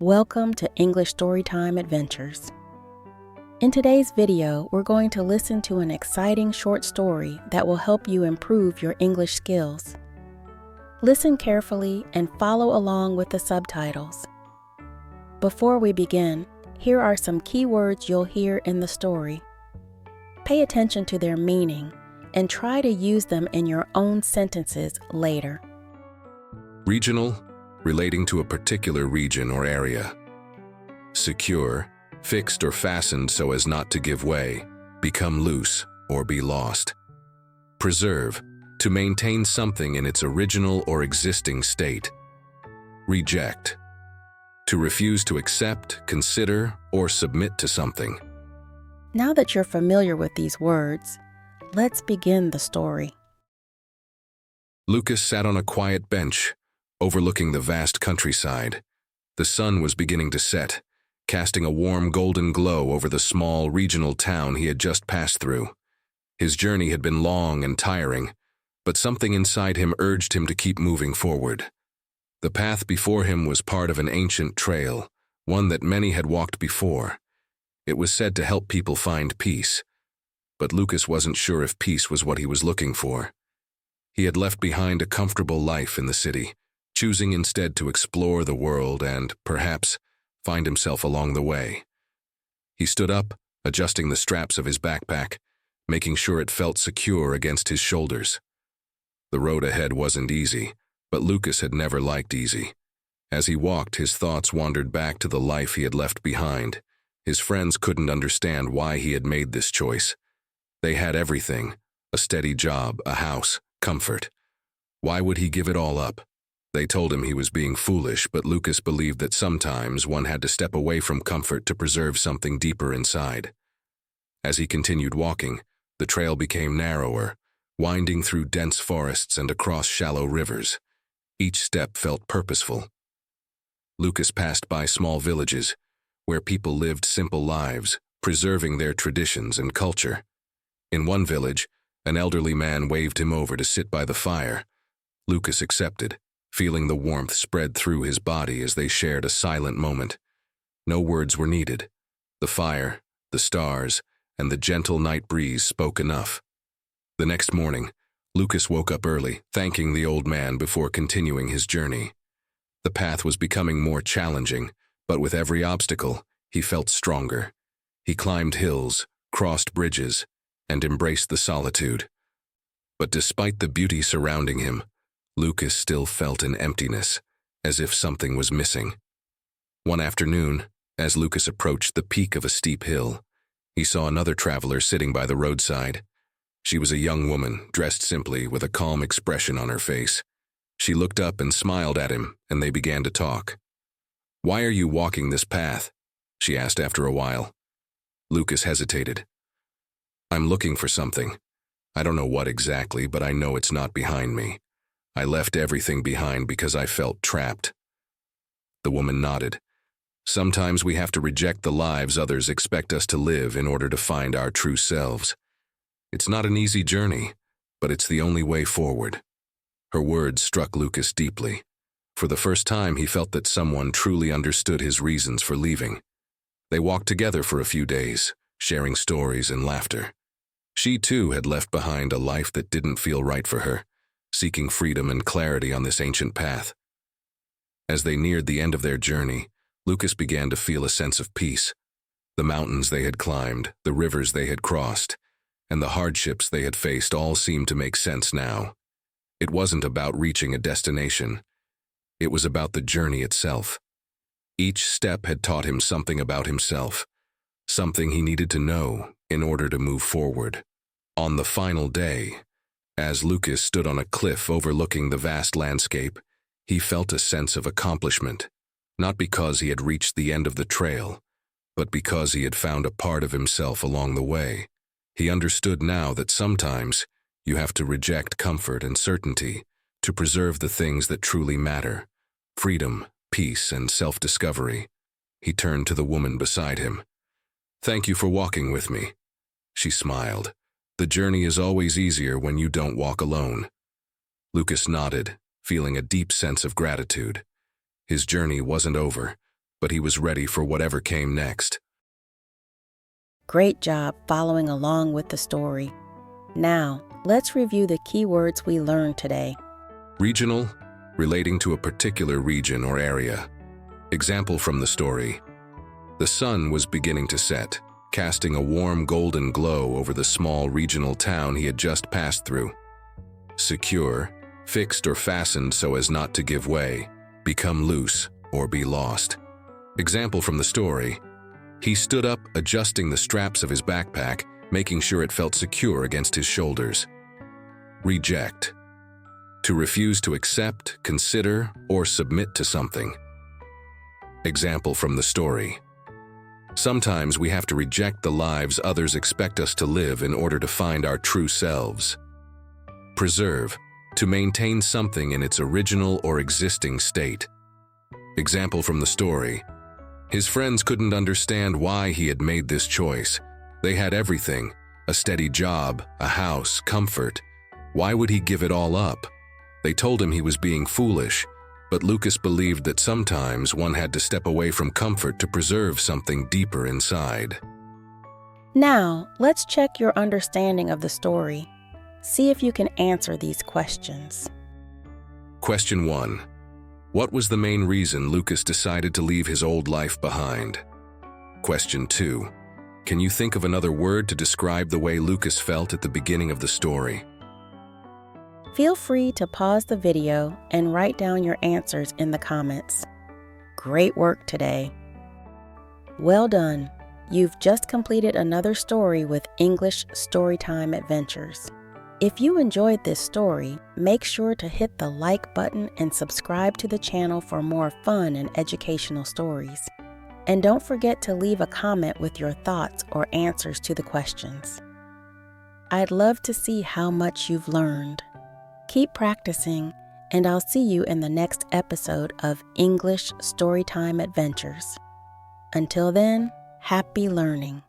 Welcome to English Storytime Adventures. In today's video, we're going to listen to an exciting short story that will help you improve your English skills. Listen carefully and follow along with the subtitles. Before we begin, here are some key words you'll hear in the story. Pay attention to their meaning and try to use them in your own sentences later. Regional, relating to a particular region or area. Secure, fixed or fastened so as not to give way, become loose, or be lost. Preserve, to maintain something in its original or existing state. Reject, to refuse to accept, consider, or submit to something. Now that you're familiar with these words, let's begin the story. Lucas sat on a quiet bench, overlooking the vast countryside. The sun was beginning to set, casting a warm golden glow over the small regional town he had just passed through. His journey had been long and tiring, but something inside him urged him to keep moving forward. The path before him was part of an ancient trail, one that many had walked before. It was said to help people find peace, but Lucas wasn't sure if peace was what he was looking for. He had left behind a comfortable life in the city, choosing instead to explore the world and, perhaps, find himself along the way. He stood up, adjusting the straps of his backpack, making sure it felt secure against his shoulders. The road ahead wasn't easy, but Lucas had never liked easy. As he walked, his thoughts wandered back to the life he had left behind. His friends couldn't understand why he had made this choice. They had everything: a steady job, a house, comfort. Why would he give it all up? They told him he was being foolish, but Lucas believed that sometimes one had to step away from comfort to preserve something deeper inside. As he continued walking, the trail became narrower, winding through dense forests and across shallow rivers. Each step felt purposeful. Lucas passed by small villages, where people lived simple lives, preserving their traditions and culture. In one village, an elderly man waved him over to sit by the fire. Lucas accepted, feeling the warmth spread through his body as they shared a silent moment. No words were needed. The fire, the stars, and the gentle night breeze spoke enough. The next morning, Lucas woke up early, thanking the old man before continuing his journey. The path was becoming more challenging, but with every obstacle, he felt stronger. He climbed hills, crossed bridges, and embraced the solitude. But despite the beauty surrounding him, Lucas still felt an emptiness, as if something was missing. One afternoon, as Lucas approached the peak of a steep hill, he saw another traveler sitting by the roadside. She was a young woman, dressed simply, with a calm expression on her face. She looked up and smiled at him, and they began to talk. "Why are you walking this path?" she asked after a while. Lucas hesitated. "I'm looking for something. I don't know what exactly, but I know it's not behind me. I left everything behind because I felt trapped." The woman nodded. "Sometimes we have to reject the lives others expect us to live in order to find our true selves. It's not an easy journey, but it's the only way forward." Her words struck Lucas deeply. For the first time, he felt that someone truly understood his reasons for leaving. They walked together for a few days, sharing stories and laughter. She too had left behind a life that didn't feel right for her, seeking freedom and clarity on this ancient path. As they neared the end of their journey, Lucas began to feel a sense of peace. The mountains they had climbed, the rivers they had crossed, and the hardships they had faced all seemed to make sense now. It wasn't about reaching a destination. It was about the journey itself. Each step had taught him something about himself, something he needed to know in order to move forward. On the final day, as Lucas stood on a cliff overlooking the vast landscape, he felt a sense of accomplishment, not because he had reached the end of the trail, but because he had found a part of himself along the way. He understood now that sometimes you have to reject comfort and certainty to preserve the things that truly matter: freedom, peace, and self-discovery. He turned to the woman beside him. "Thank you for walking with me." She smiled. "The journey is always easier when you don't walk alone." Lucas nodded, feeling a deep sense of gratitude. His journey wasn't over, but he was ready for whatever came next. Great job following along with the story. Now, let's review the key words we learned today. Regional, relating to a particular region or area. Example from the story. The sun was beginning to set, casting a warm golden glow over the small regional town he had just passed through. Secure, fixed or fastened so as not to give way, become loose, or be lost. Example from the story. He stood up, adjusting the straps of his backpack, making sure it felt secure against his shoulders. Reject. To refuse to accept, consider, or submit to something. Example from the story. Sometimes we have to reject the lives others expect us to live in order to find our true selves. Preserve. To maintain something in its original or existing state. Example from the story. His friends couldn't understand why he had made this choice. They had everything, a steady job, a house, comfort. Why would he give it all up? They told him he was being foolish, but Lucas believed that sometimes one had to step away from comfort to preserve something deeper inside. Now, let's check your understanding of the story. See if you can answer these questions. Question 1. What was the main reason Lucas decided to leave his old life behind? Question 2. Can you think of another word to describe the way Lucas felt at the beginning of the story? Feel free to pause the video and write down your answers in the comments. Great work today. Well done. You've just completed another story with English Storytime Adventures. If you enjoyed this story, make sure to hit the like button and subscribe to the channel for more fun and educational stories. And don't forget to leave a comment with your thoughts or answers to the questions. I'd love to see how much you've learned. Keep practicing, and I'll see you in the next episode of English Storytime Adventures. Until then, happy learning.